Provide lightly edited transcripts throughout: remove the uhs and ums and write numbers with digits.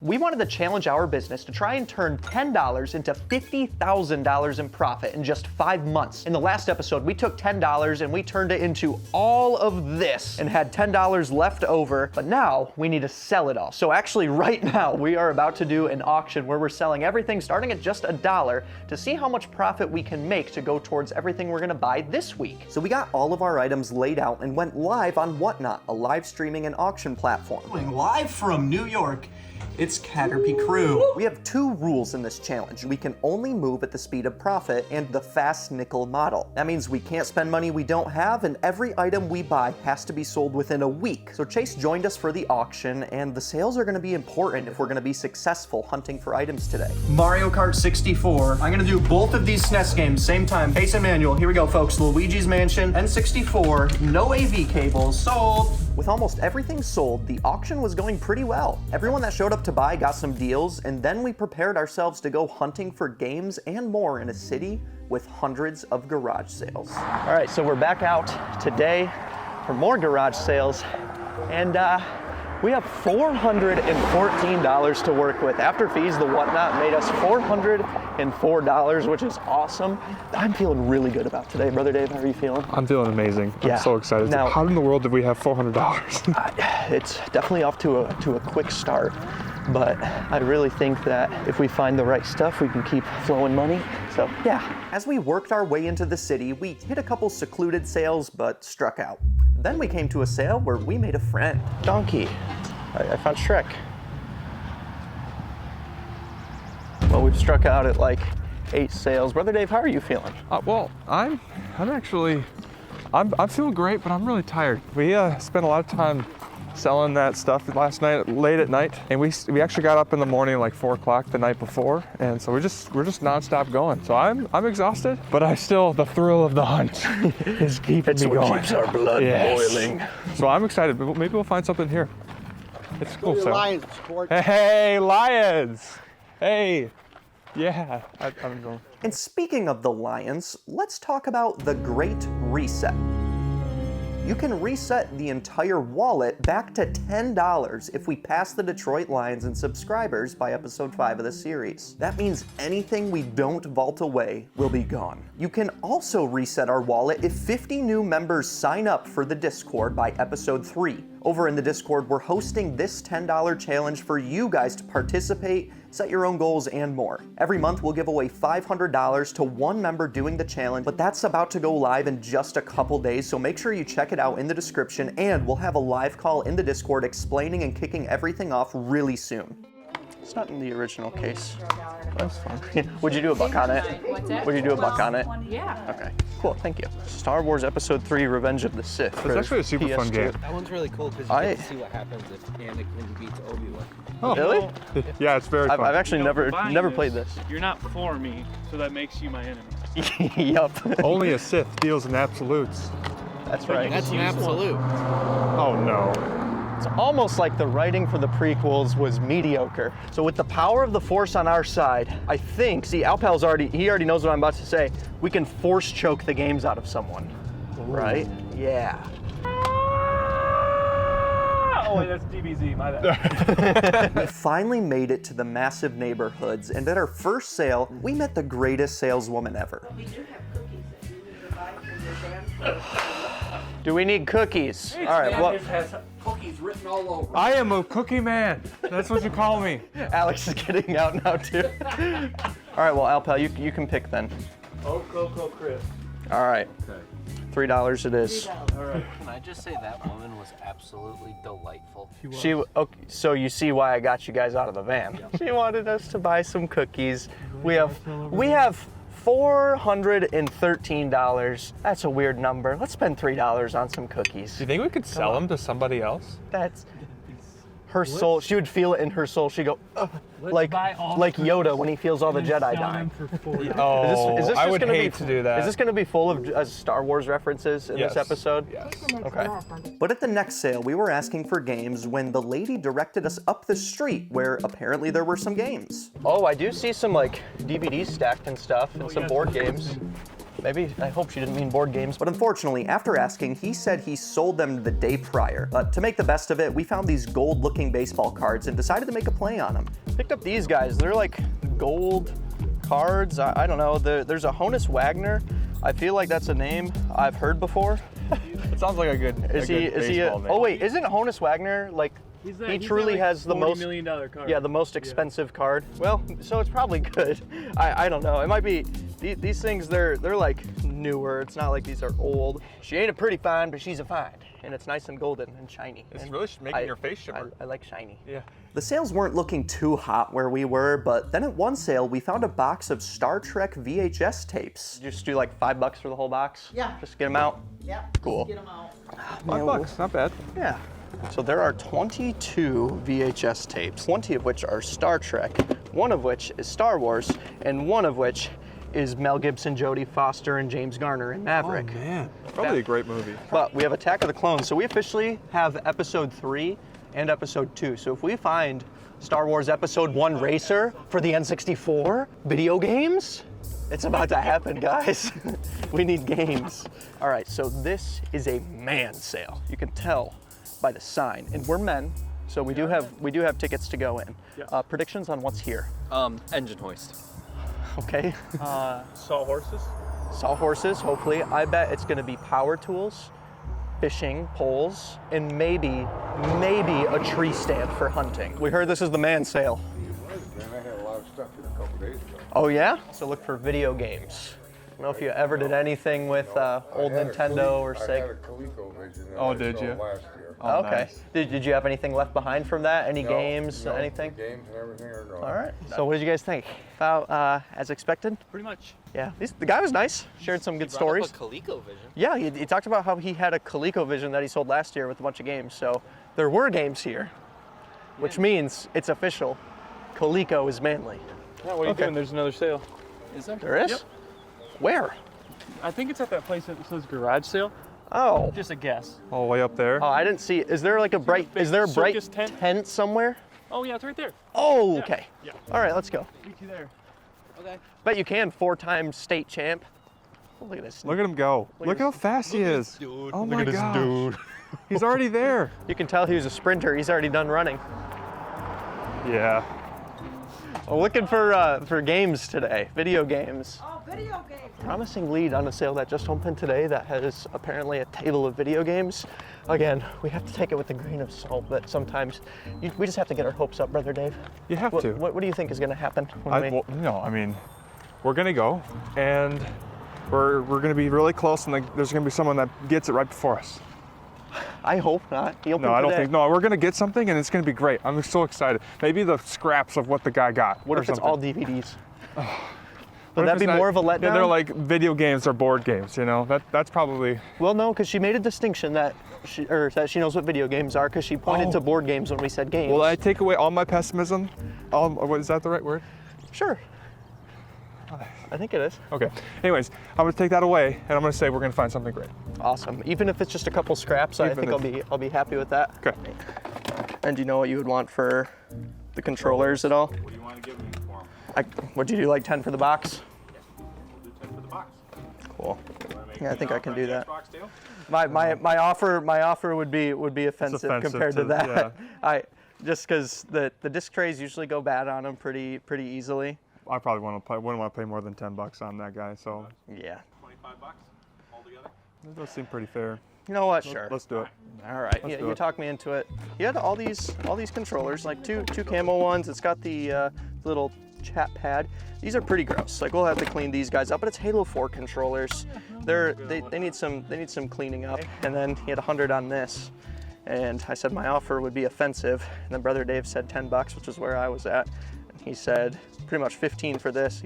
We wanted to challenge our business to try and turn $10 into $50,000 in profit in just 5 months. In the last episode, we took $10 and we turned it into all of this and had $10 left over, but now we need to sell it all. So actually right now, we are about to do an auction where we're selling everything starting at just $1 to see how much profit we can make to go towards everything we're gonna buy this week. So we got all of our items laid out and went live on Whatnot, a live streaming and auction platform. Live from New York, it's Caterpie Crew. We have 2 rules in this challenge. We can only move at the speed of profit and the fast nickel model. That means we can't spend money we don't have, and every item we buy has to be sold within a week. So Chase joined us for the auction, and the sales are gonna be important if we're gonna be successful hunting for items today. Mario Kart 64. I'm gonna do both of these SNES games same time. Pace and manual, here we go folks. Luigi's Mansion, N64, no AV cables, sold. With almost everything sold, the auction was going pretty well. Everyone that showed up to buy got some deals, and then we prepared ourselves to go hunting for games and more in a city with hundreds of garage sales. All right, so we're back out today for more garage sales, and we have $414 to work with. After fees, the Whatnot made us $404, which is awesome. I'm feeling really good about today. Brother Dave, how are you feeling? I'm feeling amazing. Yeah. I'm so excited. Now, how in the world did we have $400? It's definitely off to a quick start, but I really think that if we find the right stuff, we can keep flowing money. So yeah. As we worked our way into the city, we hit a couple secluded sales, but struck out. Then we came to a sale where we made a friend. Donkey. I found Shrek. Well, we've struck out at like 8 sales. Brother Dave, how are you feeling? Well, I'm feeling great, but I'm really tired. We spent a lot of time selling that stuff last night, late at night, and we actually got up in the morning like 4 o'clock the night before, and so we're just nonstop going. So I'm exhausted, but the thrill of the hunt is keeping me going. It keeps our blood boiling. So I'm excited. Maybe we'll find something here. It's cool. So. Lions, sport. Hey, Lions! Hey, yeah, I'm going. And speaking of the Lions, let's talk about the Great Reset. You can reset the entire wallet back to $10 if we pass the Detroit Lions in subscribers by episode 5 of the series. That means anything we don't vault away will be gone. You can also reset our wallet if 50 new members sign up for the Discord by episode 3. Over in the Discord, we're hosting this $10 challenge for you guys to participate, set your own goals, and more. Every month, we'll give away $500 to one member doing the challenge, but that's about to go live in just a couple days, so make sure you check it out in the description, and we'll have a live call in the Discord explaining and kicking everything off really soon. It's not in the original case. That's fun. Would you do a buck on it? What's that? Would you do a buck on it? Yeah. Okay, cool, thank you. Star Wars Episode 3 Revenge of the Sith. It's actually a super fun game. That one's really cool because you get to see what happens if Anakin beats Obi-Wan. Oh, really? Yeah, it's very fun. I've actually never played this. You're not for me, so that makes you my enemy. Yup. Only a Sith deals in absolutes. That's right. That's an absolute. Oh no. It's almost like the writing for the prequels was mediocre. So with the power of the Force on our side, I think, see, Alpal's already knows what I'm about to say. We can force choke the games out of someone, right? Yeah. Oh wait, that's DBZ, my bad. We finally made it to the massive neighborhoods, and at our first sale, we met the greatest saleswoman ever. We do have cookies if you need to buy from your dance. Do we need cookies? All right, well, has cookies written all over. I am a cookie man. That's what you call me. Alex is getting out now too. All right, well, Alpal, you can pick then. Oh, Coco Crisp. All right. Okay. $3 it is. All right. Can I just say that woman was absolutely delightful? Okay, so you see why I got you guys out of the van. She wanted us to buy some cookies. We have $413. That's a weird number. Let's spend $3 on some cookies. Do you think we could sell them to somebody else? That's her soul. She would feel it in her soul. She'd go, like Yoda when he feels all the Jedi dying. Oh, Is this I just would gonna hate be, to do that. Is this going to be full of Star Wars references in Yes. this episode? Yes. Okay. But at the next sale, we were asking for games when the lady directed us up the street where apparently there were some games. Oh, I do see some like DVDs stacked and stuff and some board games. Maybe, I hope she didn't mean board games. But unfortunately, after asking, he said he sold them the day prior. But to make the best of it, we found these gold-looking baseball cards and decided to make a play on them. Picked up these guys. They're like gold cards. I don't know. There's a Honus Wagner. I feel like that's a name I've heard before. It sounds like a good baseball name. Oh wait, isn't Honus Wagner like he truly has the most $40 million card. Yeah, the most expensive card. Well, so it's probably good. I don't know. It might be these things. They're like newer. It's not like these are old. She ain't a pretty fine, but she's a fine, and it's nice and golden and shiny. It's and really making your face shimmer. I like shiny. Yeah. The sales weren't looking too hot where we were, but then at one sale, we found a box of Star Trek VHS tapes. Just do like $5 for the whole box. Yeah. Just get them out. Yep. Cool. Get them out. $5, not bad. Yeah. So there are 22 VHS tapes, 20 of which are Star Trek, one of which is Star Wars, and one of which is Mel Gibson, Jodie Foster, and James Garner in Maverick. Oh man, probably a great movie. But we have Attack of the Clones, so we officially have Episode 3 and Episode 2. So if we find Star Wars Episode 1 Racer for the N64 video games, it's about to happen, guys. We need games. All right, so this is a man sale. You can tell by the sign, and we're men, so we do have tickets to go in. Predictions on what's here? Engine hoist. Okay. Saw horses. Saw horses, hopefully. I bet it's gonna be power tools, fishing poles, and maybe a tree stand for hunting. We heard this is the man sale. Man, I had a lot of stuff here a couple days ago. Oh yeah? So look for video games. I don't know if you ever did anything with old Nintendo or I had Sega. a ColecoVision that Oh, I did sold you? last year. Oh, Okay. nice. Did you have anything left behind from that? Any No, games, no, anything? the games and everything are gone. All right. So what did you guys think? About as expected? Pretty much. Yeah. The guy was nice. Shared some good stories. ColecoVision. Yeah, he talked about how he had a ColecoVision that he sold last year with a bunch of games. So there were games here, which means it's official. Coleco is manly. Yeah, what are you Okay. doing? There's another sale. Is there? There is? Yep. Where? I think it's at that place that says garage sale. Oh. Just a guess. Oh, way up there. Oh, I didn't see. Is there like a bright? Is there a bright Circus tent? tent somewhere? Oh yeah, it's right there. Oh, okay. Yeah. All right, let's go. Meet you there. Okay. Bet you can 4-time state champ. Oh, look at this. Look at him go. Look Look at how fast he is. dude. Oh my gosh. He's already there. You can tell he was a sprinter. He's already done running. Yeah. We're looking for games today, video games. Oh, video games. Promising lead on a sale that just opened today that has apparently a table of video games. Again, we have to take it with a grain of salt, but sometimes we just have to get our hopes up, Brother Dave. You have What, to. what do you think is going to happen? When I mean, we're gonna go, and we're gonna be really close, and there's gonna be someone that gets it right before us. I hope not. He opened No, I don't today. think. No, we're gonna get something, and it's gonna be great. I'm so excited. Maybe the scraps of what the guy got. What or if it's something. all DVDs? What Would if that be it's not- more of a letdown? Yeah, they're like video games or board games. You know, that's probably. Well, no, because she made a distinction that she knows what video games are because she pointed to board games when we said games. Will I take away all my pessimism? What is that the right word? Sure. I think it is. Okay. Anyways, I'm gonna take that away, and I'm gonna say we're gonna find something great. Awesome. Even if it's just a couple scraps, I Even think if- I'll be happy with that. Okay. And do you know what you would want for the controllers at all? What do you want to give me for them? Would you do like 10 for the box? We'll do 10 for the box. Cool. Wanna make Yeah, I me think an I can offer do on the that. Xbox deal? My offer would be offensive offensive compared to to- that. yeah. Just because the disc trays usually go bad on them pretty easily. I probably wouldn't want to pay more than $10 on that guy, so Yeah. 25 bucks altogether. it does seem pretty fair. You know what? Sure. Let's do it. All right. Let's do You it. talked me into it. You had all these controllers, like two camo ones. It's got the little chat pad. These are pretty gross. Like we'll have to clean these guys up, but it's Halo 4 controllers. They need some cleaning up. And then he had 100 on this. And I said my offer would be offensive. And then Brother Dave said $10, which is where I was at. And he said pretty much 15 for this.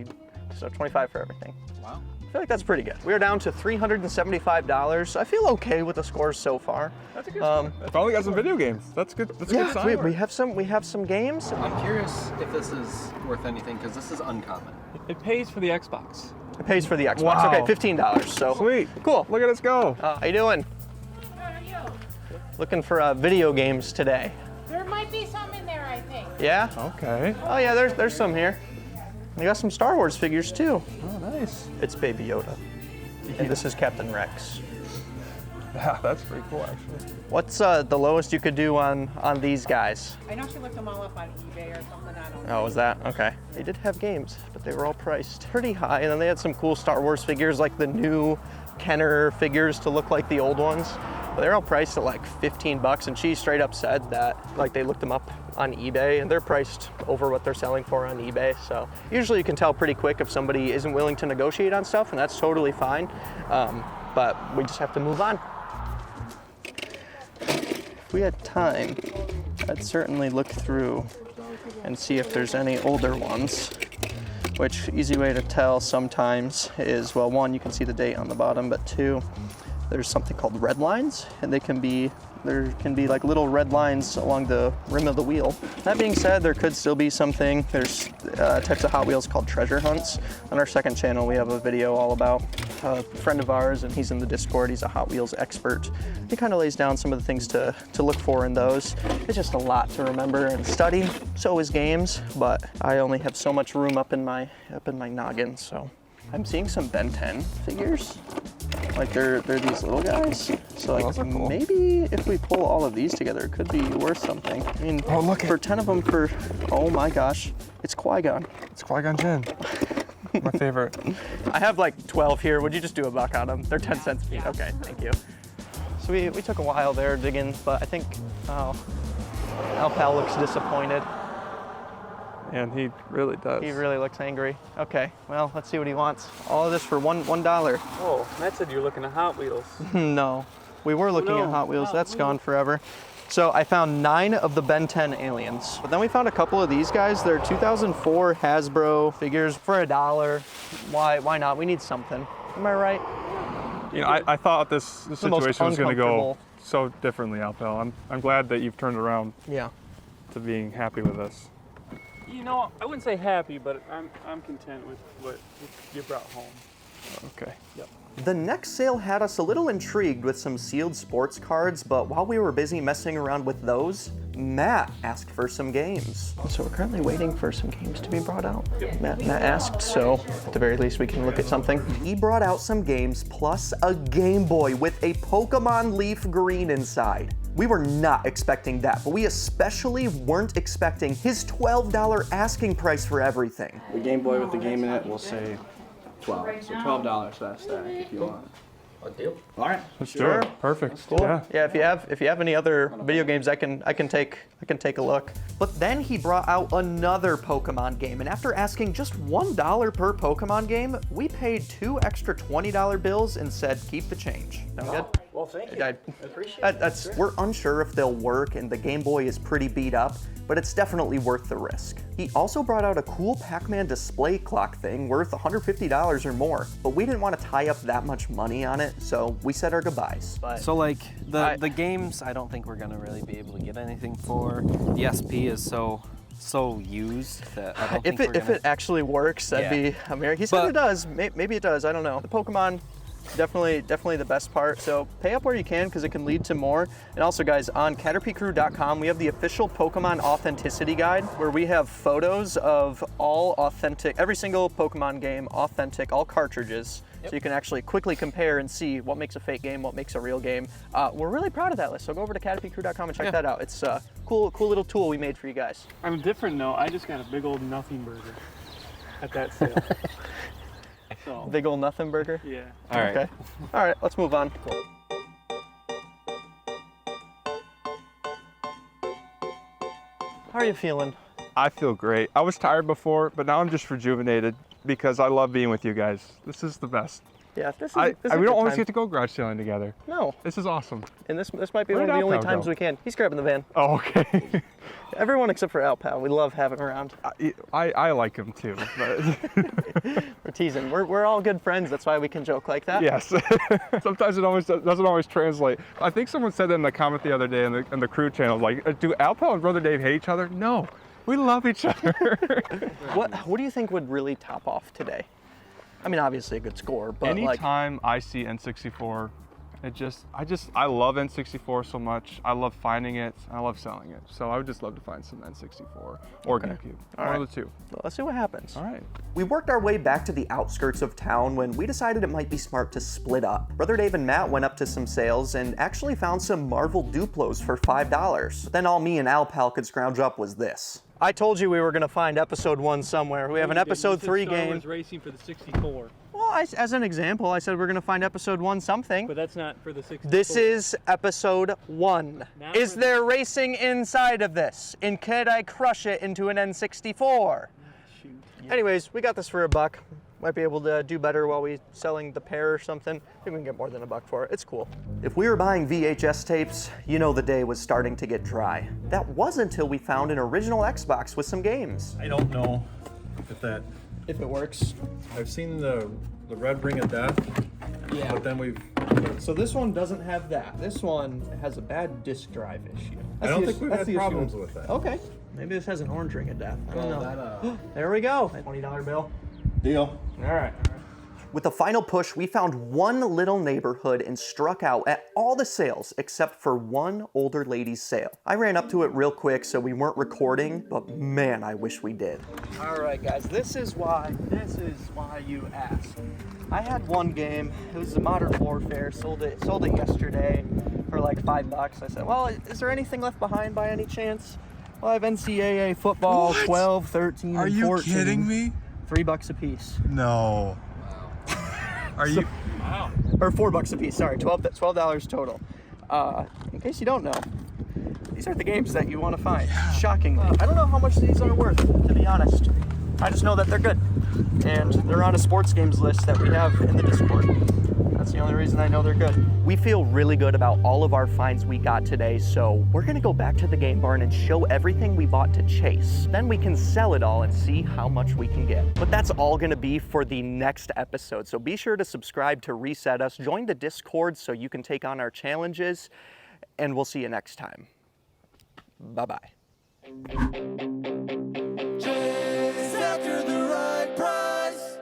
So 25 for everything. Wow. I feel like that's pretty good. We are down to $375. I feel okay with the scores so far. That's a good Finally got some video games. That's good. That's a good sign. we have some games. I'm curious if this is worth anything because this is uncommon. It pays for the Xbox. It pays for the Xbox. Wow. Okay, $15. So Sweet. cool. Look at us go. How you doing? How are you? Looking for video games today. There might be some in there, I think. Yeah. Okay. Oh yeah, there's some here. We got some Star Wars figures too. Oh, nice. It's Baby Yoda. And this is Captain Rex. Yeah, that's pretty cool actually. What's the lowest you could do on these guys? I know she looked them all up on eBay or something. I don't know. Oh, was that? Okay. They did have games, but they were all priced pretty high. And then they had some cool Star Wars figures, like the new Kenner figures to look like the old ones. But they're all priced at like 15 bucks. And she straight up said that like they looked them up on eBay and they're priced over what they're selling for on eBay. So usually you can tell pretty quick if somebody isn't willing to negotiate on stuff, and that's totally fine. But we just have to move on. If we had time, I'd certainly look through and see if there's any older ones, which easy way to tell sometimes is, well, one, you can see the date on the bottom, but two, there's something called red lines, and there can be like little red lines along the rim of the wheel. That being said, there could still be something. There's types of Hot Wheels called treasure hunts. On our second channel, we have a video all about a friend of ours, and he's in the Discord. He's a Hot Wheels expert. He kind of lays down some of the things to look for in those. It's just a lot to remember and study. So is games, but I only have so much room up in my noggin. So I'm seeing some Ben 10 figures. Like they're these little guys. So like those are cool. maybe if we pull all of these together, it could be worth something. I mean, Oh, look for 10 of them for, oh my gosh, it's Qui-Gon. It's Qui-Gon Jinn. My favorite. I have like 12 here. Would you just do a buck on them? They're 10 cents a piece. Okay, thank you. So we took a while there digging, but I think, oh, Alpal looks disappointed. And he really does. He really looks angry. Okay, well, let's see what he wants. All of this for $1. Oh, Matt said you're looking at Hot Wheels. No, we were looking at Hot Wheels. That's gone forever. So I found 9 of the Ben 10 aliens. But then we found a couple of these guys. They're 2004 Hasbro figures for $1. Why not? We need something. Am I right? You know, I thought this situation was going to go uncomfortable. so differently, Alpel. I'm glad that you've turned around Yeah. to being happy with this. You know, I wouldn't say happy, but I'm content with what you brought home. Okay. Yep. The next sale had us a little intrigued with some sealed sports cards, but while we were busy messing around with those, Matt asked for some games. So we're currently waiting for some games to be brought out. Matt asked, so at the very least we can look at something. He brought out some games plus a Game Boy with a Pokemon Leaf Green inside. We were not expecting that, but we especially weren't expecting his $12 asking price for everything. The Game Boy with the game in it will say 12. So $12 for that stack if you want. A deal. All right. Let's do it. Perfect. Cool. Yeah, if you have any other video games, I can take a look. But then he brought out another Pokemon game, and after asking just $1 per Pokemon game, we paid 2 extra $20 bills and said keep the change. Sound good? Well, thank you. I appreciate it. We're unsure if they'll work, and the Game Boy is pretty beat up, but it's definitely worth the risk. He also brought out a cool Pac-Man display clock thing worth $150 or more, but we didn't want to tie up that much money on it, so we said our goodbyes. So like the games, I don't think we're gonna really be able to get anything for. The SP is so used that I don't think we're If gonna... it actually works, that'd be amazing. He said But- it does. Maybe it does. I don't know. The Pokemon, definitely the best part. So pay up where you can because it can lead to more. And also, guys, on caterpicrew.com, we have the official Pokemon Authenticity Guide where we have photos of all authentic, every single Pokemon game, authentic, all cartridges. So you can actually quickly compare and see what makes a fake game, what makes a real game. We're really proud of that list. So go over to caterpicrew.com and check that out. It's a cool little tool we made for you guys. On a different note, I just got a big old nothing burger at that sale. So, Big ol' nothing burger. yeah. All right. Okay. All right, let's move on. How are you feeling? I feel great. I was tired before, but now I'm just rejuvenated because I love being with you guys. This is the best. Yeah, this is. We a don't good always time. get to go garage selling together. No, This is awesome. and this might be Where one of did the only Alpal times go? we can. He's grabbing the van. Oh, okay. Everyone except for Alpal. We love having him around. I like him too, but We're teasing. We're all good friends. That's why we can joke like that. yes. Sometimes it always doesn't always translate. I think someone said that in the comment the other day in the crew channel, like, do Alpal and Brother Dave hate each other? No, we love each other. What do you think would really top off today? I mean, obviously a good score, but like, Anytime I see N64 I love N64 so much. I love finding it. I love selling it. So I would just love to find some N64 or GameCube. One of the two. Well, let's see what happens. All right. We worked our way back to the outskirts of town when we decided it might be smart to split up. Brother Dave and Matt went up to some sales and actually found some Marvel Duplos for $5. Then all me and Alpal could scrounge up was this. I told you we were gonna find episode 1 somewhere. We have an episode 3 Star game. Wars Racing for the 64. Well, as an example, I said we're gonna find episode 1 something. But that's not for the 64. This is episode 1. Not Is for there racing inside of this? And could I crush it into an N64? Shoot. Anyways, we got this for $1. Might be able to do better while we selling the pair or something. I think we can get more than $1 for it. It's cool. If we were buying VHS tapes, you know the day was starting to get dry. That wasn't until we found an original Xbox with some games. I don't know If it works. I've seen the red ring of death. Yeah. But then So this one doesn't have that. This one has a bad disk drive issue. I don't think we've had problems with that. Okay. Maybe this has an orange ring of death. I don't know. There we go. $20 bill. Deal. All right. With the final push, we found one little neighborhood and struck out at all the sales except for one older lady's sale. I ran up to it real quick so we weren't recording, but man, I wish we did. All right, guys, this is why you asked. I had one game. It was a Modern Warfare. Sold it yesterday for like $5. I said, well, is there anything left behind by any chance? Well, I have NCAA football, 12, 13, and 14. Are you kidding me? $3 a piece. No. Are you? Wow. Or $4 a piece. Sorry, $12 total. In case you don't know, these are the games that you want to find. Shockingly, I don't know how much these are worth, to be honest. I just know that they're good, and they're on a sports games list that we have in the Discord. That's the only reason I know they're good. We feel really good about all of our finds we got today, so we're gonna go back to the game barn and show everything we bought to Chase. Then we can sell it all and see how much we can get. But that's all gonna be for the next episode, so be sure to subscribe to Reset Us, join the Discord so you can take on our challenges, and we'll see you next time. Bye-bye. Chase after the right price.